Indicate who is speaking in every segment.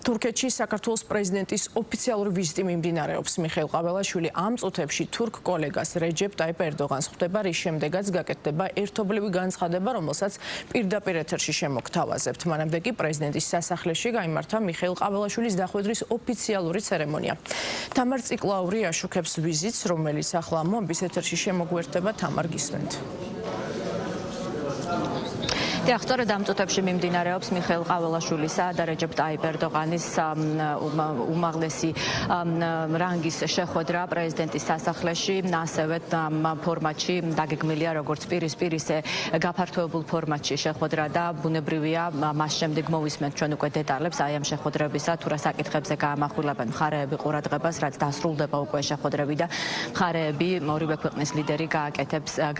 Speaker 1: თურქეთში საქართველოს პრეზიდენტის ოფიციალური ვიზიტი მიმდინარეობს. მიხეილ ყაველაშვილი ამ წუთებში თურქ კოლეგას რეჯეპ ტაიპ ერდოღანს ხვდება, რის შემდეგაც გაკეთდება ერთობლივი განცხადება, რომელსაც პირდაპირ ეთერში შემოგთავაზებთ. მანამდე კი პრეზიდენტის სასახლეში გაიმართა მიხეილ ყაველაშვილის დახვედრის ოფიციალური ცერემონია. თამარ ციკლაური აშუქებს ვიზიტს, რომელიც ახლა მომბის ეთერში შემოგვერთება. თამარ, გისმენთ.
Speaker 2: სწორედ ამ წუთებში მიმდინარეობს მიხეილ ყაველაშვილისა და რეჯეპ ტაიპ ერდოღანის უმაღლესი რანგის შეხვედრა პრეზიდენტის სასახლეში, ასევე ფორმატში დაგეგმილია როგორც პირისპირ, ისე გაფართოებულ ფორმატში შეხვედრა და ბუნებრივია მას შემდეგ მოვისმენთ ჩვენ უკვე დეტალებს აი ამ შეხვედრებისა, თუ რა საკითხებზე გაამახვილებენ მხარეები ყურადღებას, რაც დასრულდება უკვე შეხვედრები და მხარეები ორივე ქვეყნის ლიდერი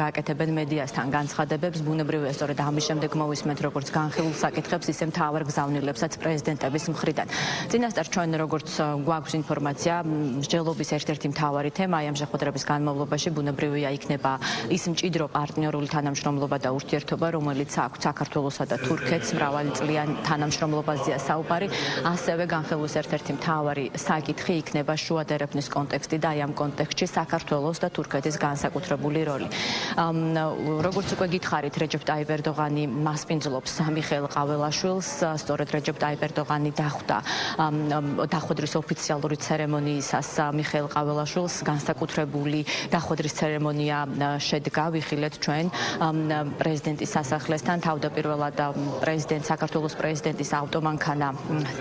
Speaker 2: გააკეთებენ მედიასთან განცხადებებს, ბუნებრივია სწორედ ამის შემდეგ მოვისმენთ როგორც განხილულ საკითხებს, ისე მთავარ გზავნილებსაც პრეზიდენტების მხრიდან. წინასწარ ჩვენ როგორც გვაქვს ინფორმაცია, მსჯელობის ერთ-ერთი მთავარი თემა ამ შეხვედრების განმავლობაში ბუნებრივია იქნება ის მჭიდრო პარტნიორული თანამშრომლობა და ურთიერთობა, რომელიც აქვს საქართველოსა და თურქეთს, მრავალწლიან თანამშრომლობაზეა საუბარი. ასევე განხილვის ერთ-ერთი მთავარი საკითხი იქნება შუა დერეფნის კონტექსტი და აი ამ კონტექსტში საქართველოს და თურქეთის განსაკუთრებული როლი. როგორც უკვე გითხარით, რეჯეპ ტაიპ ერდოღანი მასპინძლობს მიხეილ ყაველაშვილს, სწორედ რეჯეპ ტაიპ ერდოღანი დახვედრის ოფიციალური ცერემონიისას მიხეილ ყაველაშვილს განსაკუთრებული დახვედრის ცერემონია შედგა, ვიხილეთ ჩვენ პრეზიდენტის სასახლესთან, თავდაპირველად საქართველოს პრეზიდენტის ავტომანქანა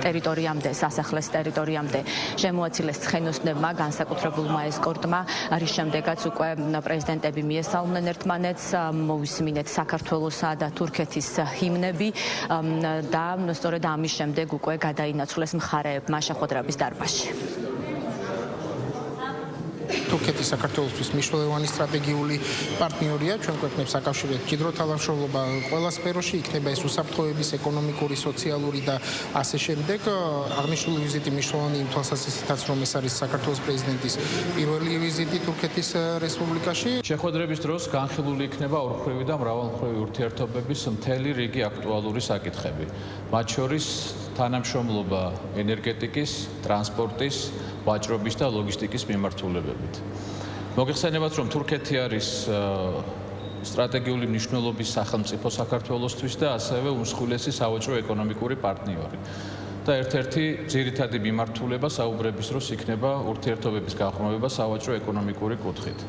Speaker 2: ტერიტორიამდე, სასახლის ტერიტორიამდე შემოაცილეს ცხენოსნებმა, განსაკუთრებულმა ესკორტმა, რის შემდეგაც უკვე პრეზიდენტები მიესალმნენ ერთმანეთს, მოვისმინეთ საქართველოსა და თურქეთის ჰიმნები და სწორედ ამის შემდეგ უკვე გადაინაცვლეს მხარეებმა შეხვედრების დარბაზში.
Speaker 3: თურქეთის საქართველოსთვის მნიშვნელოვანი სტრატეგიული პარტნიორია, ჩვენ გვექნებს საკავშირო მჭიდრო თანამშრომლობა ყველა სფეროში, იქნება ეს უსაფრთხოების, ეკონომიკური, სოციალური და ასე შემდეგ. აღნიშნული ვიზიტი მნიშვნელოვანი იმ თვალსაზრისითაც, რომ ეს არის საქართველოს პრეზიდენტის პირველი ვიზიტი თურქეთის რესპუბლიკაში.
Speaker 4: შეხვედრების დროს განხილული იქნება ორმხრივი და მრავალმხრივი ურთიერთობების მთელი რიგი აქტუალური საკითხები, მათ შორის თანამშრომლობა ენერგეტიკის, ტრანსპორტის, ვაჭრობის და ლოგისტიკის მიმართულებებით. მოგეხსენებათ, რომ თურქეთი არის სტრატეგიული მნიშვნელობის სახელმწიფო საქართველოსთვის და ასევე უმსხვილესი სავაჭრო ეკონომიკური პარტნიორი. და ერთ-ერთი ძირითადი მიმართულება საუბრების დროს იქნება ურთიერთობების გაღრმავება სავაჭრო ეკონომიკური კუთხით.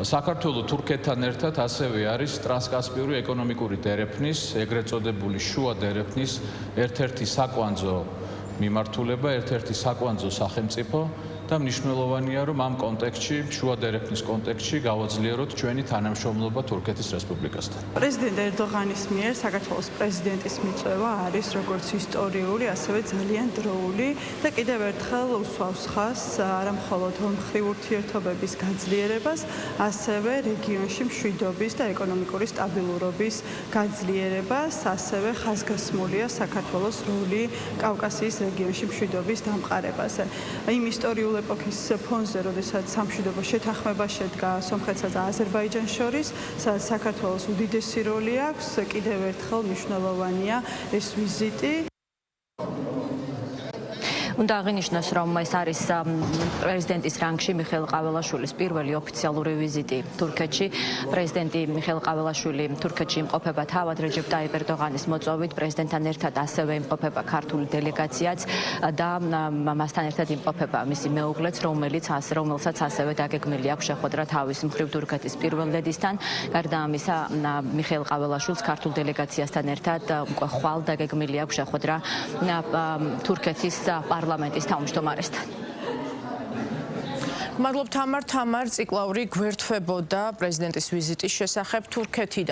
Speaker 4: საქართველო თურქეთთან ერთად ასევე არის ტრანსკასპიური ეკონომიკური დერეფნის, ეგრეთ წოდებული შუა დერეფნის ერთ-ერთი საკვანძო მიმართულება, ერთ-ერთი საკვანძო სახელმწიფო და მნიშვნელოვანია, რომ ამ კონტექსტში, შუა დერეფნის კონტექსტში გავაძლიეროთ ჩვენი თანამშრომლობა თურქეთის რესპუბლიკასთან.
Speaker 5: პრეზიდენტ ერდოღანის მიერ საქართველოს პრეზიდენტის მიწვევა არის როგორც ისტორიული, ასევე ძალიან დროული და კიდევ ერთხელ უსვავს ხაზს არა მხოლოდ ორმხრივ ურთიერთობების გაძლიერებას, ასევე რეგიონში მშვიდობის და ეკონომიკური სტაბილურობის გაძლიერებას, ასევე ხაზგასმულია საქართველოს როლი კავკასიის რეგიონში მშვიდობის დამყარებაზე. იმ ისტორიულ ეპოქის ფონზე, როდესაც სამშვიდობო შეთანხმება შედგა სომხეთსა და აზერბაიჯანს შორის, სადაც საქართველოს უდიდესი როლი აქვს, კიდევ ერთხელ მნიშვნელოვანია ეს ვიზიტი.
Speaker 2: უნდა აღინიშნოს, რომ ეს არის პრეზიდენტის რანგში მიხეილ ყაველაშვილის პირველი ოფიციალური ვიზიტი თურქეთში. პრეზიდენტი მიხეილ ყაველაშვილი თურქეთში იმყოფება თავად რეჯეპ ტაიპ ერდოღანის მოწვევით, პრეზიდენტთან ერთად ასევე იმყოფება ქართული დელეგაციაც და მასთან ერთად იმყოფება მისი მეუღლეც, რომელსაც ასევე დაგეგმილი აქვს შეხვედრა თავის მხრივ თურქეთის პირველ ლედისთან. გარდა ამისა, მიხეილ ყაველაშვილს ქართულ დელეგაციასთან ერთად უკვე ხვალ დაგეგმილი აქვს შეხვედრა თურქეთის პარლამენტის თავმჯდომარესთან.
Speaker 1: მადლობ თამარ ციკლაური გვერდთვებოდა პრეზიდენტის ვიზიტის შესახებ თურქეთიდან.